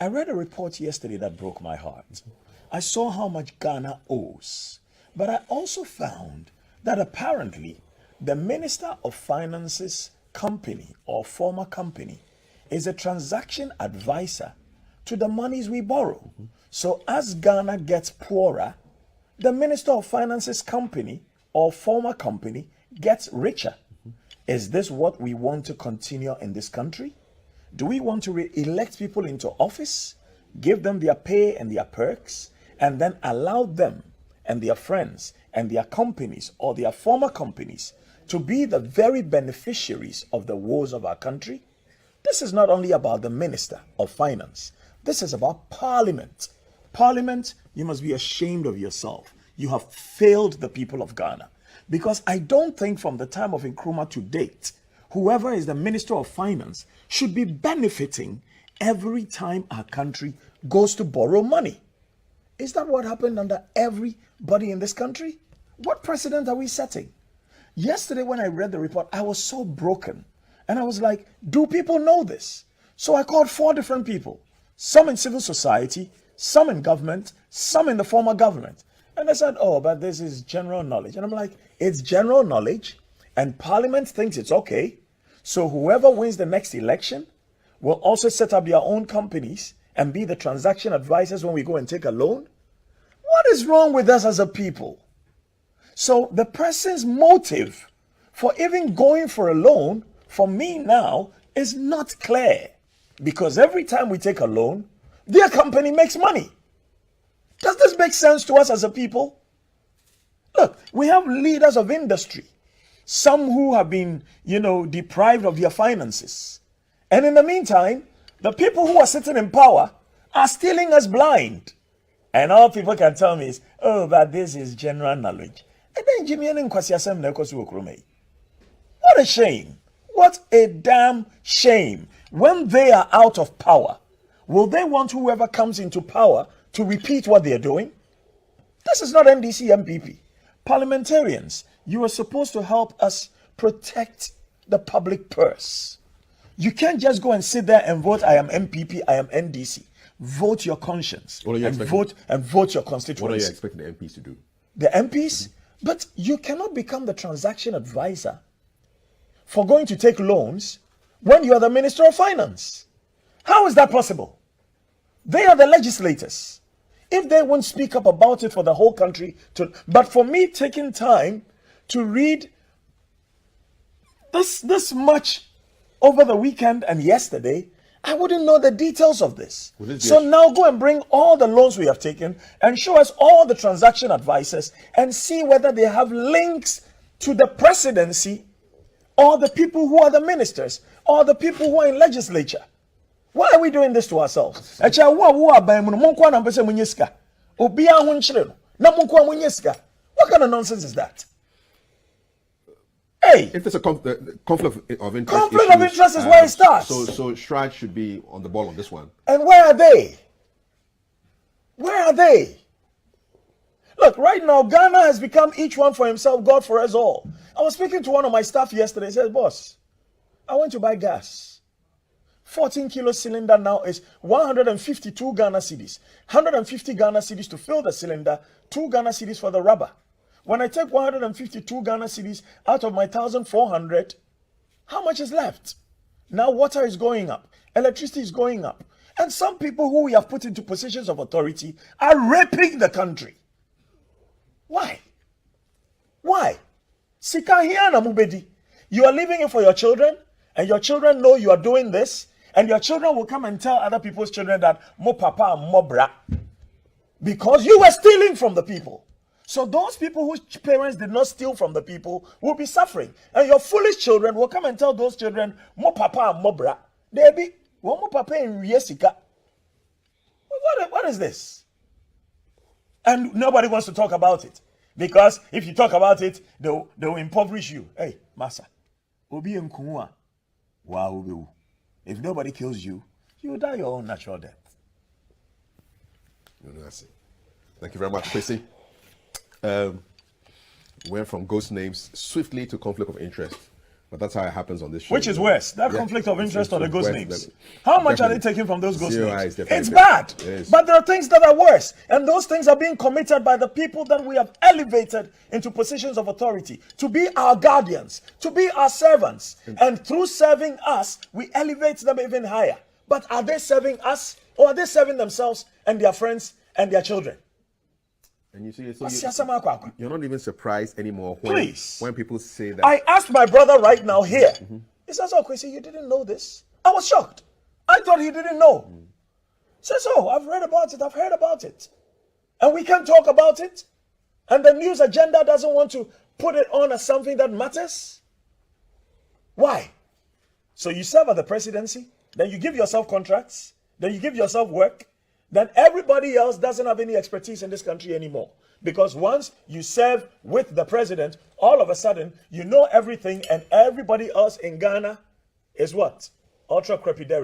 I read a report yesterday that broke my heart. I saw how much Ghana owes, but I also found that apparently the Minister of Finance's company or former company is a transaction advisor to the monies we borrow. So as Ghana gets poorer, the Minister of Finance's company or former company gets richer. Is this what we want to continue in this country? Do we want to re-elect people into office, give them their pay and their perks, and then allow them and their friends and their companies or their former companies to be the very beneficiaries of the woes of our country? This is not only about the Minister of Finance. This is about Parliament. Parliament, you must be ashamed of yourself. You have failed the people of Ghana. Because I don't think from the time of Nkrumah to date, whoever is the Minister of Finance should be benefiting every time our country goes to borrow money. Is that what happened under everybody in this country? What precedent are we setting? Yesterday when I read the report, I was so broken. And I was like, do people know this? So I called 4 different people. Some in civil society, some in government, some in the former government. And they said, oh, but this is general knowledge. And I'm like, it's general knowledge and Parliament thinks it's okay. So whoever wins the next election will also set up their own companies and be the transaction advisors when we go and take a loan. What is wrong with us as a people? So the person's motive for even going for a loan for me now is not clear. Because every time we take a loan, their company makes money. Does this make sense to us as a people? Look, we have leaders of industry, some who have been, deprived of their finances. And in the meantime, the people who are sitting in power are stealing us blind. And all people can tell me is, oh, but this is general knowledge. And then Jimmy and What a shame. What a damn shame. When they are out of power, will they want whoever comes into power to repeat what they're doing? This is not NDC MPP. Parliamentarians, you are supposed to help us protect the public purse. You can't just go and sit there and vote, I am MPP, I am NDC. Vote your conscience and vote your constituency. What are you expecting the MPs to do? The MPs? But you cannot become the transaction advisor for going to take loans when you are the Minister of Finance. How is that possible? They are the legislators. If they won't speak up about it for the whole country, but for me taking time to read this much over the weekend and yesterday, I wouldn't know the details of this. So now go and bring all the loans we have taken and show us all the transaction advisors and see whether they have links to the presidency or the people who are the ministers or the people who are in legislature. Why are we doing this to ourselves? What kind of nonsense is that? Hey, if there's a conflict of interest, conflict of interest is where it starts. So Stride should be on the ball on this one. And where are they? Where are they? Look, right now, Ghana has become each one for himself, God for us all. I was speaking to one of my staff yesterday. He said, boss, I went to buy gas. 14-kilo cylinder now is 152 Ghana cedis. 150 Ghana cedis to fill the cylinder, 2 Ghana cedis for the rubber. When I take 152 Ghana cedis out of my 1,400, how much is left? Now water is going up, electricity is going up. And some people who we have put into positions of authority are raping the country. Why? Why? Sikahiana Mubedi. You are leaving it for your children, and your children know you are doing this, and your children will come and tell other people's children that mo papa and mo bra, because you were stealing from the people. So those people whose parents did not steal from the people will be suffering, and your foolish children will come and tell those children mo papa and mo bra. They be mo papa in Yesika. What is this? And nobody wants to talk about it, because if you talk about it, they'll impoverish you. Hey, massa, obi enkumwa. Wow, if nobody kills you, you will die your own natural death. Thank you very much, Chrissy. Went from ghost names swiftly to conflict of interest But that's how it happens on this show. Which is worse, that conflict of interest or the ghost worse names? than- How much are they definitely. taking from those ghost Zero names? is definitely It's better. bad. It is. But there are things that are worse. And those things are being committed by the people that we have elevated into positions of authority to be our guardians, to be our servants. And through serving us, we elevate them even higher. But are they serving us, or are they serving themselves and their friends and their children? And you see, so Asiasama. you're not even surprised anymore Please. when people say that. I asked my brother right now here. He says, "Oh, Kwesi, you didn't know this?" I was shocked. I thought he didn't know. He says, "Oh, I've read about it. I've heard about it. And we can talk about it. And the news agenda doesn't want to put it on as something that matters." Why? So you serve at the presidency, then you give yourself contracts, then you give yourself work, then everybody else doesn't have any expertise in this country anymore. Because once you serve with the president, all of a sudden, you know everything, and everybody else in Ghana is what? Ultra crepidarian.